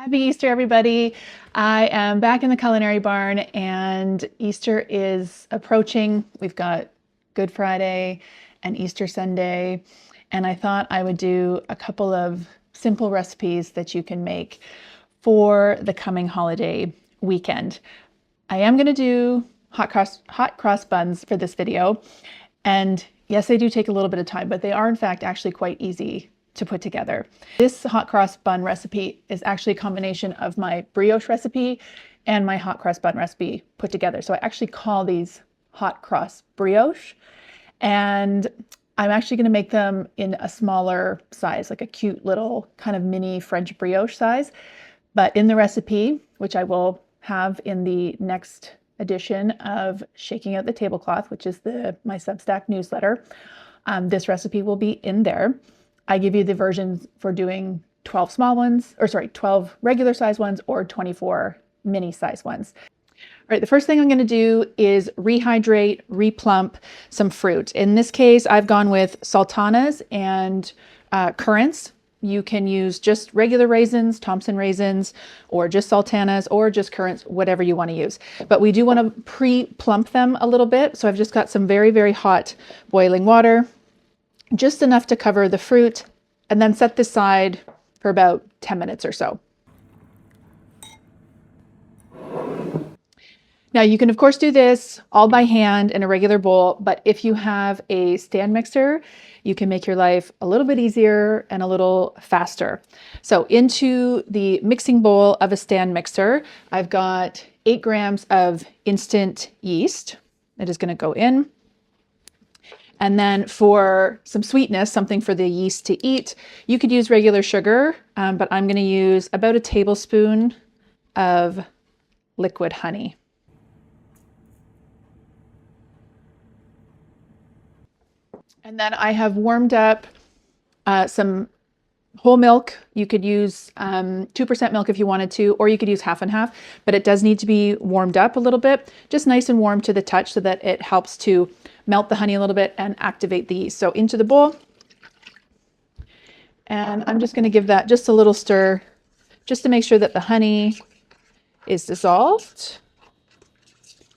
Happy Easter, everybody. I am back in the culinary barn and Easter is approaching. We've got Good Friday and Easter Sunday, and I thought I would do a couple of simple recipes that you can make for the coming holiday weekend. I am going to do hot cross buns for this video, and yes, they do take a little bit of time, but they are in fact actually quite easy to put together. This hot cross bun recipe is actually a combination of my brioche recipe and my hot cross bun recipe put together. So I actually call these hot cross brioche, and I'm actually going to make them in a smaller size, like a cute little kind of mini French brioche size. But in the recipe, which I will have in the next edition of Shaking Out the Tablecloth, which is my Substack newsletter, this recipe will be in there. I give you the versions for doing 12 12 regular size ones or 24 mini size ones. All right, the first thing I'm going to do is rehydrate, replump some fruit. In this case, I've gone with sultanas and currants. You can use just regular raisins, Thompson raisins, or just sultanas, or just currants, whatever you want to use. But we do want to pre-plump them a little bit. So I've just got some very, very hot boiling water, just enough to cover the fruit, and then set this aside for about 10 minutes or so. Now you can of course do this all by hand in a regular bowl, but if you have a stand mixer, you can make your life a little bit easier and a little faster. So into the mixing bowl of a stand mixer, I've got 8 grams of instant yeast. It is going to go in. And then for some sweetness, something for the yeast to eat, you could use regular sugar, but I'm going to use about a tablespoon of liquid honey. And then I have warmed up some whole milk. You could use 2% milk if you wanted to, or you could use half and half, but it does need to be warmed up a little bit, just nice and warm to the touch so that it helps to melt the honey a little bit and activate the yeast. So into the bowl, and I'm just going to give that just a little stir just to make sure that the honey is dissolved.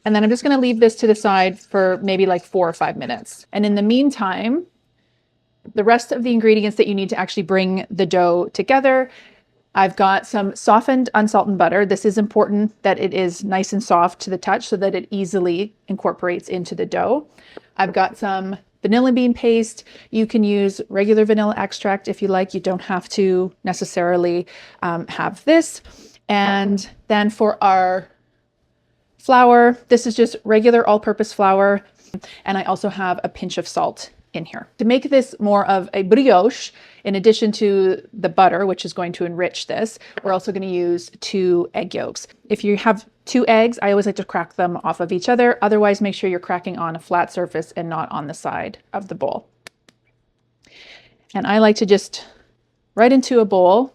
And then I'm just going to leave this to the side for maybe like 4 or 5 minutes. And in the meantime, the rest of the ingredients that you need to actually bring the dough together, I've got some softened unsalted butter. This is important that it is nice and soft to the touch so that it easily incorporates into the dough. I've got some vanilla bean paste. You can use regular vanilla extract if you like. You don't have to necessarily have this. And then for our flour, this is just regular all-purpose flour. And I also have a pinch of salt in here. To make this more of a brioche, in addition to the butter, which is going to enrich this, we're also going to use 2 egg yolks. If you have 2 eggs, I always like to crack them off of each other. Otherwise, make sure you're cracking on a flat surface and not on the side of the bowl. And I like to just right into a bowl,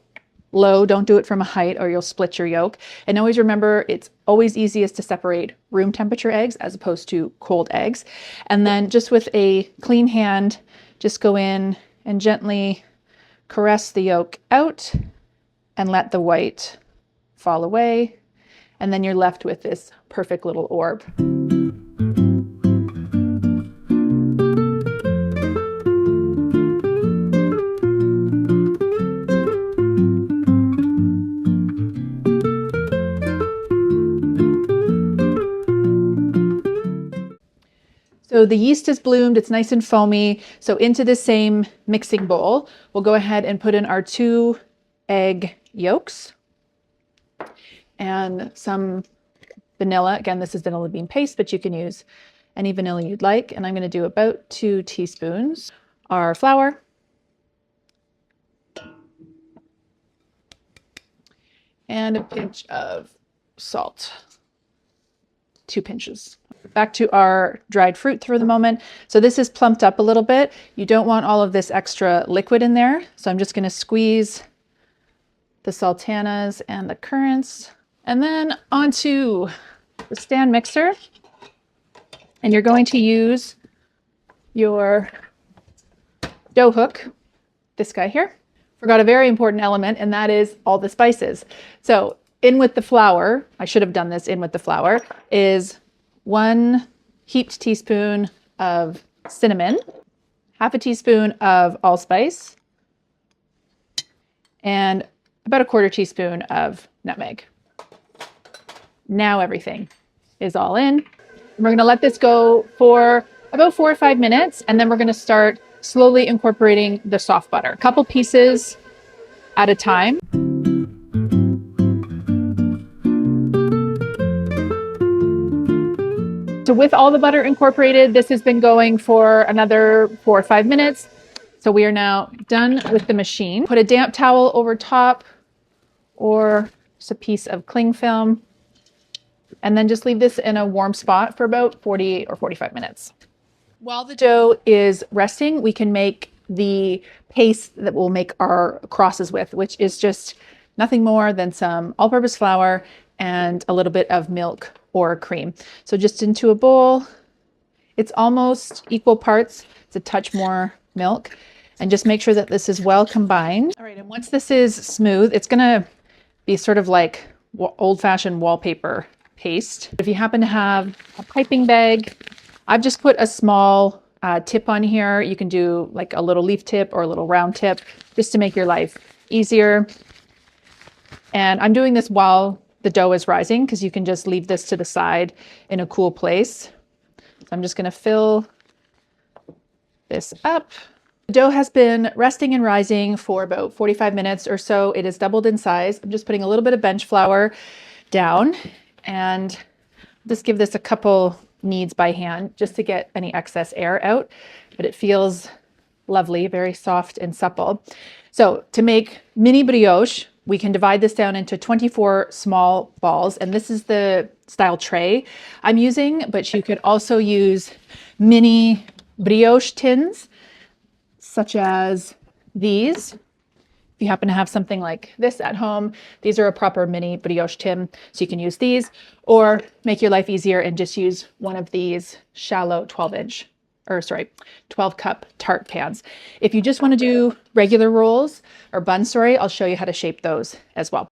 low, don't do it from a height or you'll split your yolk. And always remember, it's always easiest to separate room temperature eggs as opposed to cold eggs. And then just with a clean hand, just go in and gently caress the yolk out and let the white fall away. And then you're left with this perfect little orb. So the yeast is bloomed, it's nice and foamy. So into the same mixing bowl, we'll go ahead and put in our 2 egg yolks and some vanilla. Again, this is vanilla bean paste, but you can use any vanilla you'd like. And I'm going to do about 2 teaspoons. Our flour. And a pinch of salt. 2 pinches. Back to our dried fruit for the moment. So this is plumped up a little bit. You don't want all of this extra liquid in there. So I'm just going to squeeze the sultanas and the currants, and then onto the stand mixer. And you're going to use your dough hook, this guy here, Forgot a very important element, and that is all the spices. So in with the flour, I should have done this in with the flour, is 1 heaped teaspoon of cinnamon, half a teaspoon of allspice, and about a 1/4 teaspoon of nutmeg. Now everything is all in. We're going to let this go for about 4 or 5 minutes, and then we're going to start slowly incorporating the soft butter, a couple pieces at a time. So with all the butter incorporated, this has been going for another 4 or 5 minutes. So we are now done with the machine. Put a damp towel over top or just a piece of cling film, and then just leave this in a warm spot for about 40 or 45 minutes. While the dough is resting, we can make the paste that we'll make our crosses with, which is just nothing more than some all-purpose flour and a little bit of milk or cream. So just into a bowl, it's almost equal parts. It's a touch more milk, and just make sure that this is well combined. All right, and once this is smooth, it's gonna be sort of like old-fashioned wallpaper paste. If you happen to have a piping bag, I've just put a small tip on here. You can do like a little leaf tip or a little round tip just to make your life easier. And I'm doing this while the dough is rising because you can just leave this to the side in a cool place. So I'm just going to fill this up. The dough has been resting and rising for about 45 minutes or so. It has doubled in size. I'm just putting a little bit of bench flour down and just give this a couple kneads by hand just to get any excess air out, but it feels lovely, very soft and supple. So to make mini brioche, we can divide this down into 24 small balls, and this is the style tray I'm using, but you could also use mini brioche tins, such as these. If you happen to have something like this at home, these are a proper mini brioche tin, so you can use these, or make your life easier and just use one of these shallow 12 cup tart pans. If you just want to do regular rolls or buns, I'll show you how to shape those as well.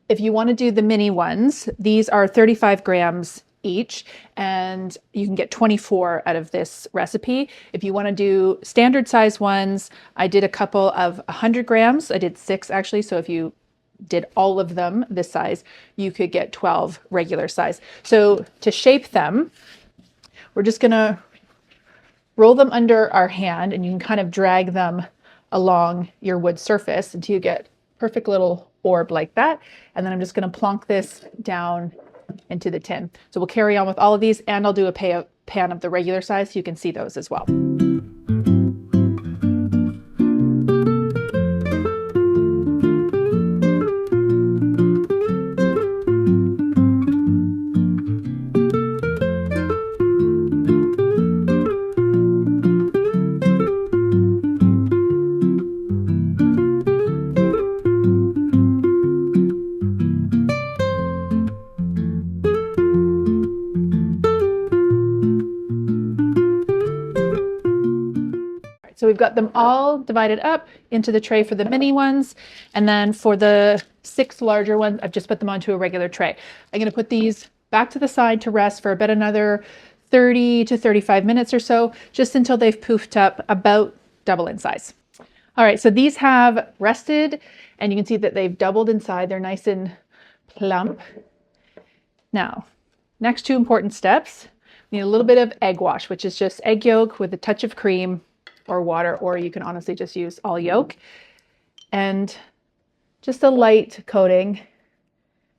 If you want to do the mini ones, these are 35 grams each, and you can get 24 out of this recipe. If you want to do standard size ones, I did a couple of 100 grams. I did 6 actually, so if you did all of them this size, you could get 12 regular size. So to shape them, we're just going to roll them under our hand, and you can kind of drag them along your wood surface until you get perfect little orb like that. And then I'm just going to plonk this down into the tin. So we'll carry on with all of these, and I'll do a pan of the regular size so you can see those as well. So we've got them all divided up into the tray for the mini ones. And then for the 6 larger ones, I've just put them onto a regular tray. I'm going to put these back to the side to rest for about another 30 to 35 minutes or so, just until they've poofed up about double in size. All right, so these have rested, and you can see that they've doubled in size. They're nice and plump. Now, next 2 important steps. We need a little bit of egg wash, which is just egg yolk with a touch of cream or water, or you can honestly just use all yolk, and just a light coating,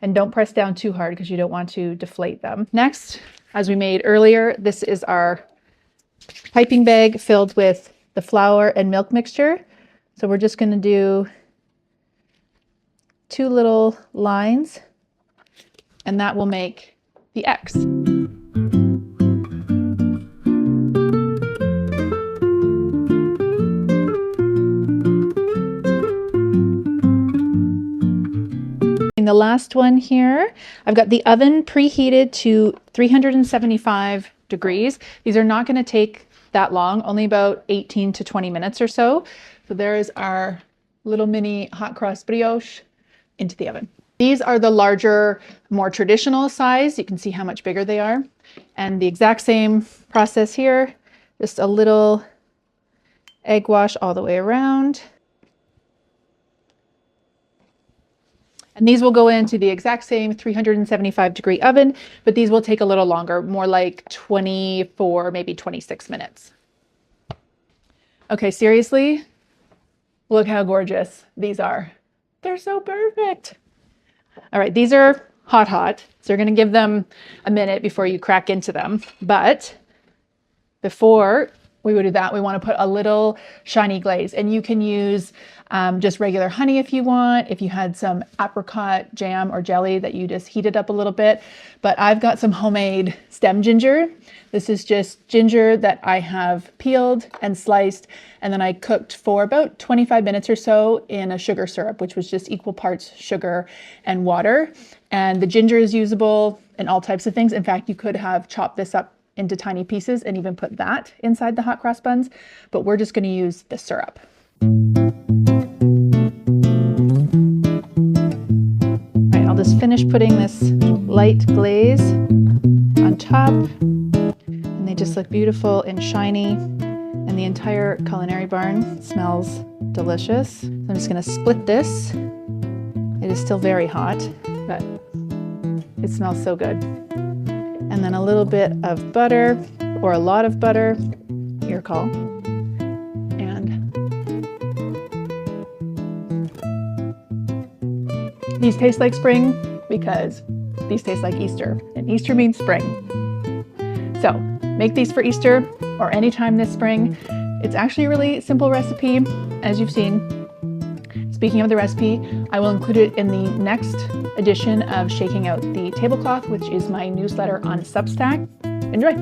and don't press down too hard because you don't want to deflate them. Next, as we made earlier, this is our piping bag filled with the flour and milk mixture. So we're just going to do 2 little lines, and that will make the X. the last one here. I've got the oven preheated to 375 degrees. These are not going to take that long, only about 18 to 20 minutes or so. So there is our little mini hot cross brioche into the oven. These are the larger, more traditional size. You can see how much bigger they are. And the exact same process here, just a little egg wash all the way around. And these will go into the exact same 375 degree oven, but these will take a little longer, more like 24, maybe 26 minutes. Okay, seriously, look how gorgeous these are. They're so perfect. All right, these are hot, so you're gonna give them a minute before you crack into them. But before we would do that, we wanna put a little shiny glaze, and you can use just regular honey if you want, if you had some apricot jam or jelly that you just heated up a little bit. But I've got some homemade stem ginger. This is just ginger that I have peeled and sliced, and then I cooked for about 25 minutes or so in a sugar syrup, which was just equal parts sugar and water. And the ginger is usable in all types of things. In fact, you could have chopped this up into tiny pieces and even put that inside the hot cross buns, but we're just going to use the syrup. All right, I'll just finish putting this light glaze on top, and they just look beautiful and shiny, and the entire culinary barn smells delicious. I'm just going to split this. It is still very hot, but it smells so good. And then a little bit of butter, or a lot of butter, your call. And these taste like spring because these taste like Easter, and Easter means spring. So make these for Easter or anytime this spring. It's actually a really simple recipe, as you've seen. Speaking of the recipe, I will include it in the next edition of Shaking Out the Tablecloth, which is my newsletter on Substack. Enjoy!